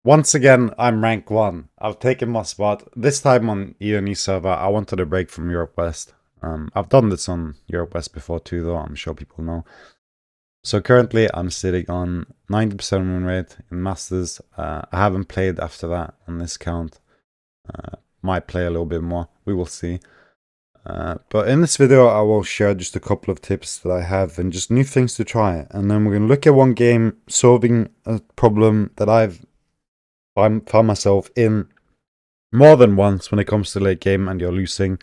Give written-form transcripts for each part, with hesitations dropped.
Once again, I'm rank 1. I've taken my spot. This time on ENE server, I wanted a break from Europe West. I've done this on Europe West before too, though, I'm sure people know. So currently, I'm sitting on 90% win rate in Masters. I haven't played after that on this count. Might play a little bit more, we will see. But in this video, I will share just a couple of tips that I have and just new things to try. And then we're going to look at one game solving a problem that I've found myself in more than once when it comes to late game and you're losing.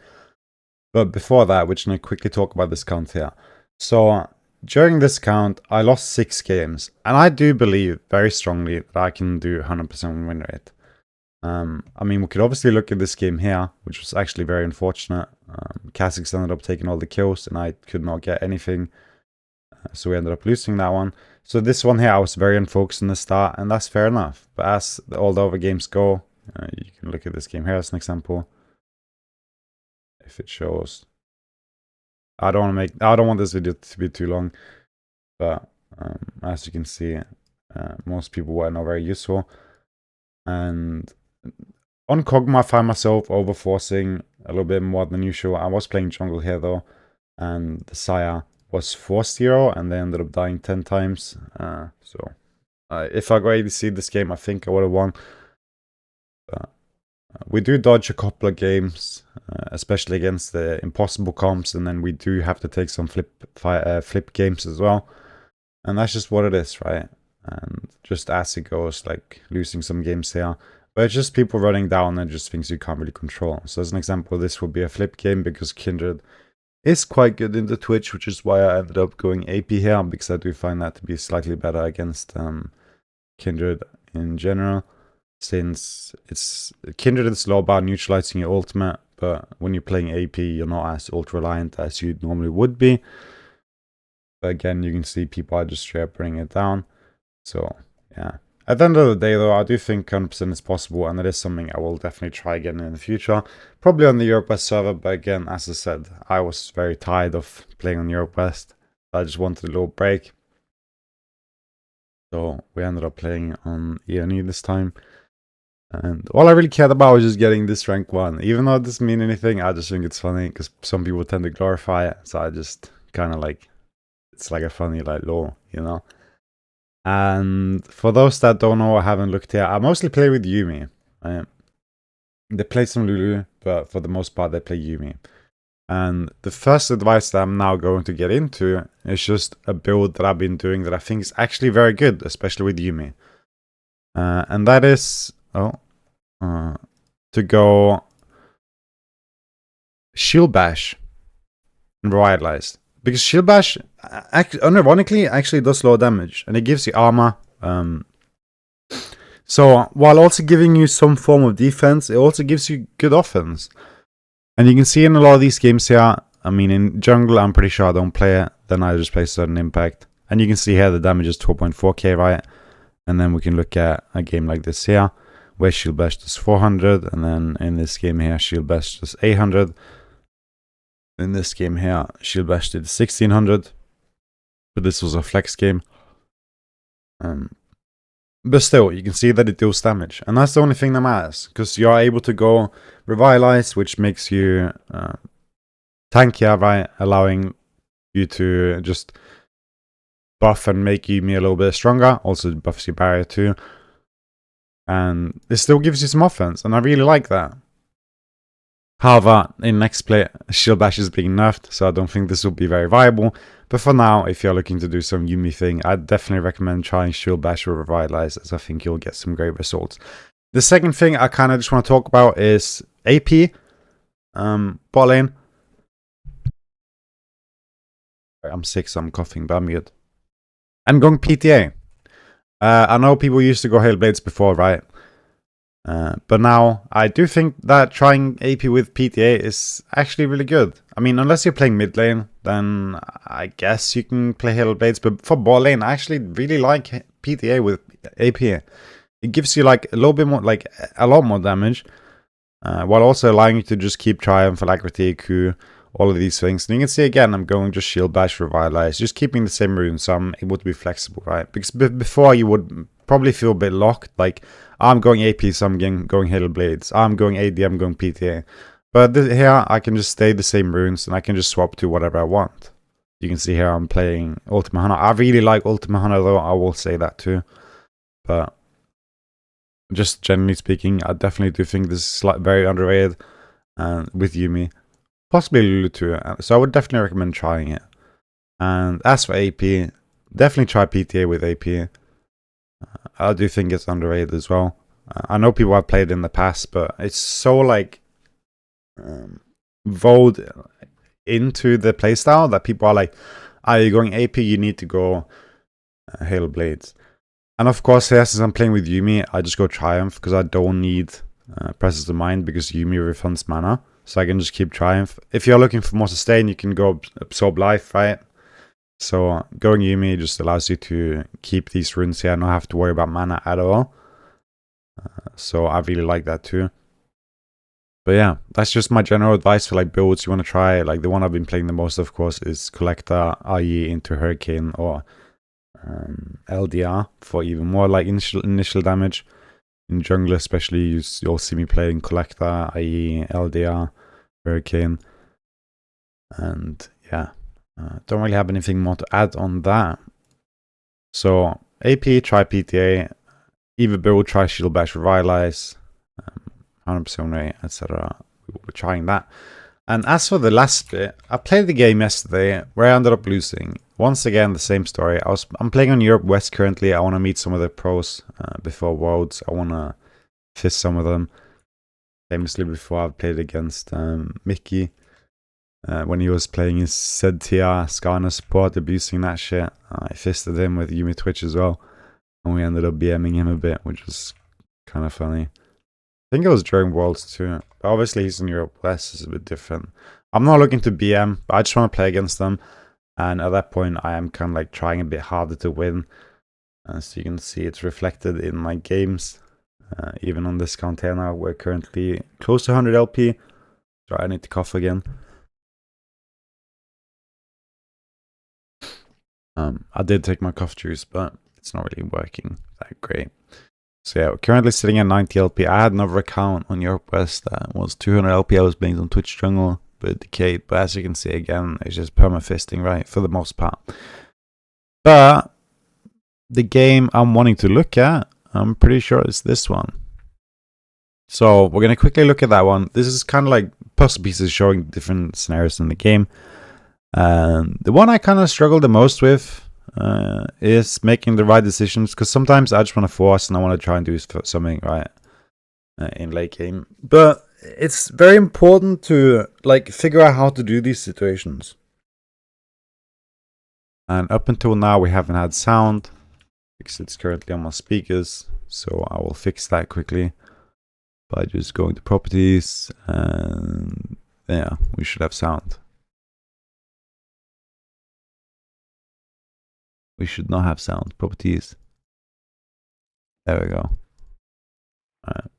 But before that, we're just going to quickly talk about this count here. So during this count, I lost 6 games. And I do believe very strongly that I can do 100% win rate. I mean, we could obviously look at this game here, which was actually very unfortunate. Kha'Zix ended up taking all the kills and I could not get anything. So we ended up losing that one. So this one here, I was very unfocused in the start, and that's fair enough. But as all the other games go, you can look at this game here as an example. If it shows, I don't want this video to be too long, but as you can see, most people were not very useful. And on Kog'Maw, I find myself overforcing a little bit more than usual. I was playing jungle here though, and the Sire was 4-0 and they ended up dying 10 times. So if I got ADC this game, I think I would have won. But we do dodge a couple of games, especially against the impossible comps, and then we do have to take some flip games as well. And that's just what it is, right? And just as it goes, like losing some games here. But it's just people running down and just things you can't really control. So as an example, this would be a flip game because Kindred is quite good in the Twitch, which is why I ended up going AP here, because I do find that to be slightly better against Kindred in general, since it's Kindred is slow about neutralizing your ultimate, but when you're playing AP, you're not as ult-reliant as you normally would be. But again, you can see people are just straight up bringing it down. So yeah, at the end of the day though, I do think 100% is possible, and that is something I will definitely try again in the future. Probably on the Europe West server, but again, as I said, I was very tired of playing on Europe West. I just wanted a little break. So we ended up playing on ENE this time. And all I really cared about was just getting this rank 1. Even though it doesn't mean anything, I just think it's funny, because some people tend to glorify it. So I just kind of like, it's like a funny like lore, you know? And for those that don't know or haven't looked here, I mostly play with Yuumi. They play some Lulu, but for the most part they play Yuumi. And the first advice that I'm now going to get into is just a build that I've been doing that I think is actually very good, especially with Yuumi. And that is to go shieldbash and revitalize. Because shieldbash, unironically, actually does low damage, and it gives you armor. So while also giving you some form of defense, it also gives you good offense. And you can see in a lot of these games here, I mean, in jungle, I'm pretty sure I don't play it. Then I just play certain impact. And you can see here the damage is 12.4k, right? And then we can look at a game like this here, where shieldbash does 400, and then in this game here, shieldbash does 800. In this game here, shieldbash did 1600, but this was a flex game. But still, you can see that it deals damage, and that's the only thing that matters, because you are able to go revitalize, which makes you tankier, right? Allowing you to just buff and make you a little bit stronger. Also buffs your barrier too. And it still gives you some offense, and I really like that. However, in next play, shieldbash is being nerfed, so I don't think this will be very viable. But for now, if you're looking to do some Yuumi thing, I'd definitely recommend trying shieldbash or revitalize, as I think you'll get some great results. The second thing I kind of just want to talk about is AP, bot lane. I'm sick, so I'm coughing, but I'm good. I'm going PTA. I know people used to go Hailblades before, right? But now, I do think that trying AP with PTA is actually really good. I mean, unless you're playing mid lane, then I guess you can play Hailblades. But for bot lane, I actually really like PTA with AP. It gives you like a little bit more, like a lot more damage, while also allowing you to just keep Triumph, Alacrity, Q, all of these things. And you can see again, I'm going just Shield Bash, Revitalize, just keeping the same runes, so I'm able to be flexible, right? Because before you would probably feel a bit locked. Like, I'm going AP, so I'm going Hail Blades. I'm going AD, I'm going PTA. But here, I can just stay the same runes, and I can just swap to whatever I want. You can see here I'm playing Ultima Hunter. I really like Ultima Hunter, though. I will say that too. But just generally speaking, I definitely do think this is very underrated. And with Yuumi, possibly Lulu too. So I would definitely recommend trying it. And as for AP, definitely try PTA with AP. I do think it's underrated as well. I know people have played it in the past, but it's so like voted into the playstyle that people are like, are you going AP? You need to go Hail Blades. And of course, here, since I'm playing with Yuumi, I just go Triumph because I don't need Presence of Mind because Yuumi refunds mana. So I can just keep Triumph. If you're looking for more sustain, you can go Absorb Life, right? So going Yuumi just allows you to keep these runes here and not have to worry about mana at all. So I really like that too. But yeah, that's just my general advice for like builds you want to try. Like the one I've been playing the most, of course, is Collector, IE into Hurricane, or LDR for even more like initial damage. In jungle especially, you'll see me playing Collector, IE, LDR, Hurricane. And yeah, don't really have anything more to add on that. So AP, try PTA. Either build, try shieldbash, revitalize, 100% rate, etc. We're trying that. And as for the last bit, I played the game yesterday where I ended up losing. Once again, the same story. I'm playing on Europe West currently. I want to meet some of the pros before Worlds. I want to fist some of them. Famously, before I've played against Mickey when he was playing his Zed tier Skarner support, abusing that shit. I fisted him with Yuumi Twitch as well. And we ended up BMing him a bit, which was kind of funny. I think it was during Worlds too. But obviously he's in Europe West, it's a bit different. I'm not looking to BM, but I just want to play against them. And at that point, I am kind of like trying a bit harder to win. So you can see it's reflected in my games. Even on this count here now, we're currently close to 100 LP. Sorry, I need to cough again. I did take my cough juice, but it's not really working that great. So yeah, we're currently sitting at 90 LP. I had another account on Europe West that was 200 LP. I was playing on Twitch Jungle, but decayed. But as you can see again, it's just perma-fisting, right, for the most part. But the game I'm wanting to look at, I'm pretty sure it's this one. So we're going to quickly look at that one. This is kind of like puzzle pieces showing different scenarios in the game. And the one I kind of struggle the most with is making the right decisions, because sometimes I just want to force and I want to try and do something right in late game. But it's very important to like figure out how to do these situations. And up until now we haven't had sound because it's currently on my speakers, so I will fix that quickly by just going to properties, and yeah, we should have sound. We should not have sound. Properties. There we go. Alright.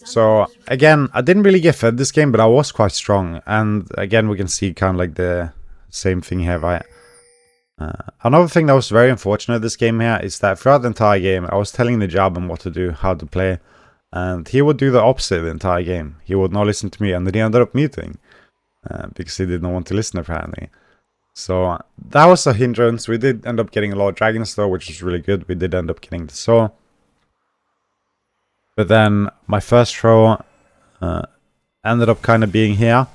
So again, I didn't really get fed this game, but I was quite strong. And again, we can see kind of like the same thing here, right? Another thing that was very unfortunate this game here is that throughout the entire game, I was telling the Jabban what to do, how to play. And he would do the opposite the entire game. He would not listen to me, and then he ended up muting. Because he did not want to listen, apparently. So that was a hindrance. We did end up getting a lot of dragons though, which was really good. We did end up getting the saw. But then my first throw ended up kind of being here.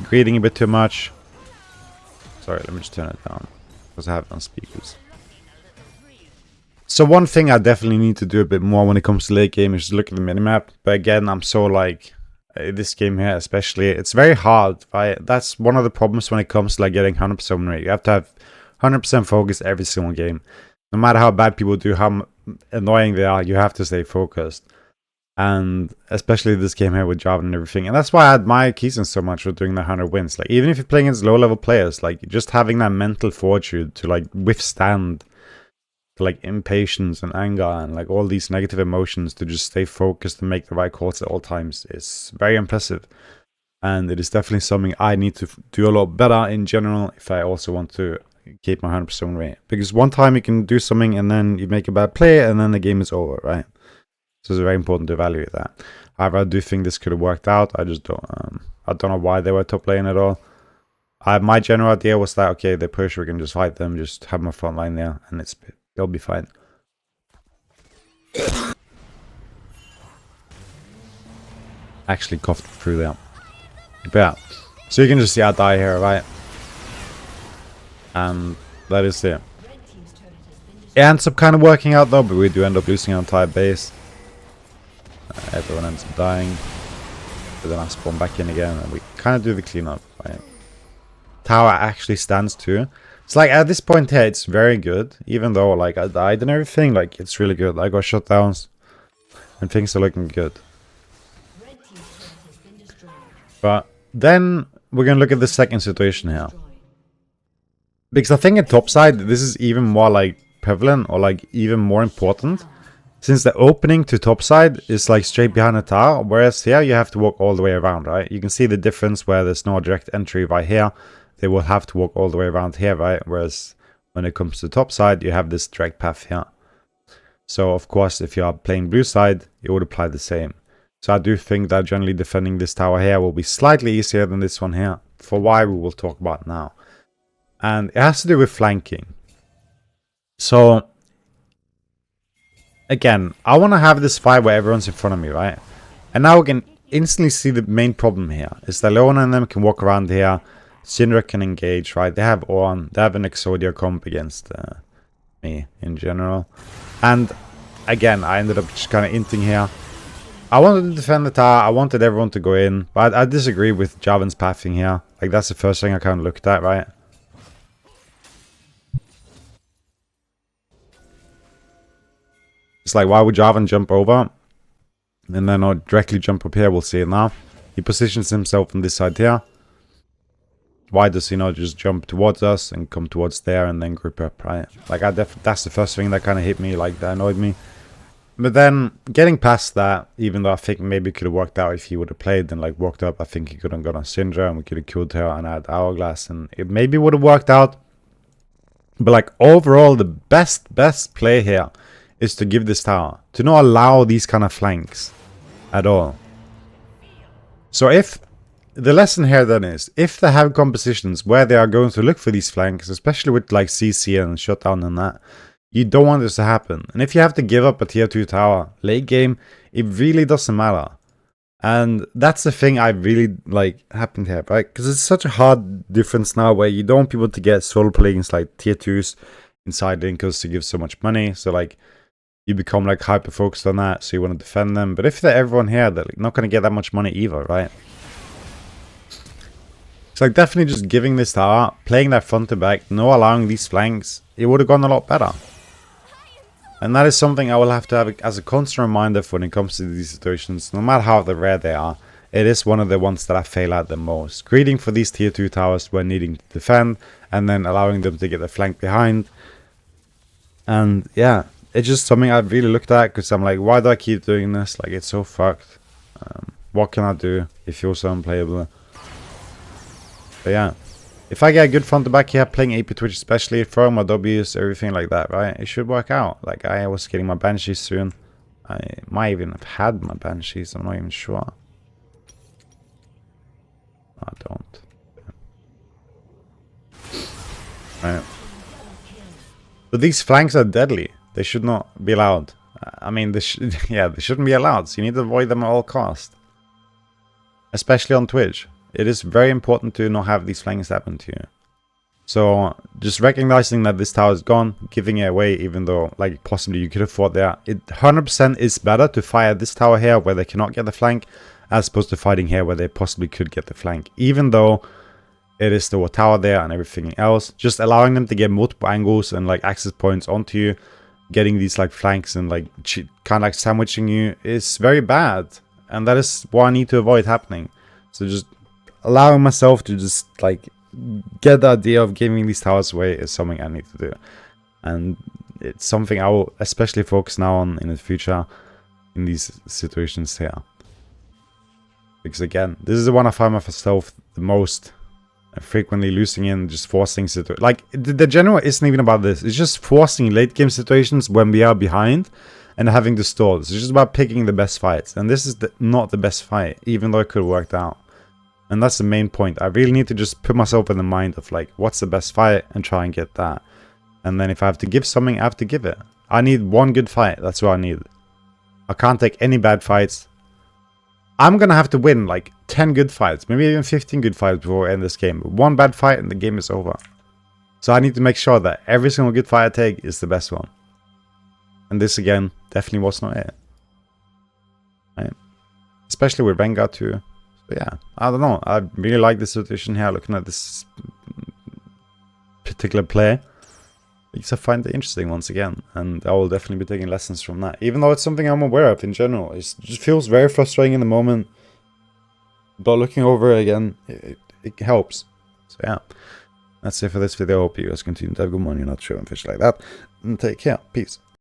Greeting a bit too much. Sorry, let me just turn it down, because I have it on speakers. So one thing I definitely need to do a bit more when it comes to late game is just look at the minimap. But again, I'm so like... this game here especially, it's very hard, right? That's one of the problems when it comes to like getting 100% win rate. You have to have 100% focus every single game. No matter how bad people do, how annoying they are, you have to stay focused. And especially this game here with Java and everything. And that's why I admire Keeson so much for doing the 100 wins. Like, even if you're playing against low level players, like just having that mental fortitude to like withstand like impatience and anger and like all these negative emotions, to just stay focused and make the right calls at all times is very impressive. And it is definitely something I need to do a lot better in general if I also want to keep my 100% win rate. Because one time you can do something and then you make a bad play and then the game is over, right? So it's very important to evaluate that. However, I do think this could have worked out. I just don't I don't know why they were top lane at all. My general idea was that, okay, they push, we can just fight them, just have my front line there, and they'll be fine. Actually coughed through there. But yeah, so you can just see I die here, right? And that is it. It ends up kind of working out though, but we do end up losing our entire base. Everyone ends up dying. But then I spawn back in again, and we kind of do the cleanup, right? Tower actually stands too. It's like at this point here, it's very good. Even though like I died and everything, like it's really good. I got shutdowns, and things are looking good. But then we're gonna look at the second situation here, because I think at top side this is even more like prevalent or like even more important, since the opening to top side is like straight behind the tower, whereas here you have to walk all the way around, right? You can see the difference where there's no direct entry right here. They will have to walk all the way around here, right? Whereas when it comes to top side, you have this direct path here. So of course, if you are playing blue side, it would apply the same. So I do think that generally defending this tower here will be slightly easier than this one here, for why we will talk about now. And it has to do with flanking. So again, I want to have this fight where everyone's in front of me, right? And now we can instantly see the main problem here is that Leona and them can walk around here. Syndra can engage, right? They have Ornn, they have an Exodia comp against me in general. And again, I ended up just kind of inting here. I wanted to defend the tower, I wanted everyone to go in, but I disagree with Jarvan's pathing here. Like, that's the first thing I kind of looked at, right? It's like, why would Jarvan jump over? And then not directly jump up here, we'll see it now. He positions himself on this side here. Why does he not just jump towards us and come towards there and then group up, right? Like, that's the first thing that kind of hit me, like, that annoyed me. But then, getting past that, even though I think maybe it could have worked out if he would have played and, like, walked up, I think he could have got on Syndra and we could have killed her and had Hourglass and it maybe would have worked out. But, like, overall, the best play here is to give this tower. To not allow these kind of flanks at all. So if the lesson here then is, if they have compositions where they are going to look for these flanks, especially with like CC and shutdown and that, you don't want this to happen. And if you have to give up a tier 2 tower late game, it really doesn't matter. And that's the thing I really like happened here, right? Because it's such a hard difference now where you don't want people to get solo plays like tier 2s inside lane because to give so much money. So like you become like hyper focused on that, so you want to defend them. But if they're everyone here, they're like, not going to get that much money either, right? So like definitely just giving this tower, playing that front to back, no allowing these flanks, it would have gone a lot better. And that is something I will have to have as a constant reminder when it comes to these situations, no matter how rare they are. It is one of the ones that I fail at the most. Greeting for these tier 2 towers when needing to defend, and then allowing them to get the flank behind. And yeah, it's just something I've really looked at, because I'm like, why do I keep doing this? Like, it's so fucked. What can I do? It feels so unplayable. But yeah, if I get a good front to back here, playing AP Twitch especially, throwing my W's, everything like that, right? It should work out. Like, I was getting my Banshees soon. I might even have had my Banshees, I'm not even sure. I don't. Right. But these flanks are deadly. They should not be allowed. I mean, they shouldn't be allowed. So you need to avoid them at all costs. Especially on Twitch. It is very important to not have these flanks happen to you. So just recognizing that this tower is gone, giving it away, even though like possibly you could have fought there. It 100% is better to fire this tower here where they cannot get the flank, as opposed to fighting here where they possibly could get the flank. Even though it is still a tower there and everything else, just allowing them to get multiple angles and like access points onto you, getting these like flanks and like kind of like sandwiching you is very bad. And that is what I need to avoid happening. So just allowing myself to just like get the idea of giving these towers away is something I need to do. And it's something I will especially focus now on in the future in these situations here. Because again, this is the one I find myself the most frequently losing in, just forcing situations. Like, the general isn't even about this. It's just forcing late game situations when we are behind and having to stall. It's just about picking the best fights. And this is not the best fight, even though it could have worked out. And that's the main point. I really need to just put myself in the mind of, like, what's the best fight and try and get that. And then if I have to give something, I have to give it. I need one good fight. That's what I need. I can't take any bad fights. I'm going to have to win like 10 good fights, maybe even 15 good fights before I end this game. But one bad fight and the game is over. So I need to make sure that every single good fight I take is the best one. And this, again, definitely was not it. Right? Especially with Rengar too. So yeah, I don't know. I really like this situation here, looking at this particular play. Because I find it interesting once again, and I will definitely be taking lessons from that. Even though it's something I'm aware of in general, it just feels very frustrating in the moment. But looking over it again, it helps. So yeah, that's it for this video. I hope you guys continue to have good morning, not sure and fish like that. And take care. Peace.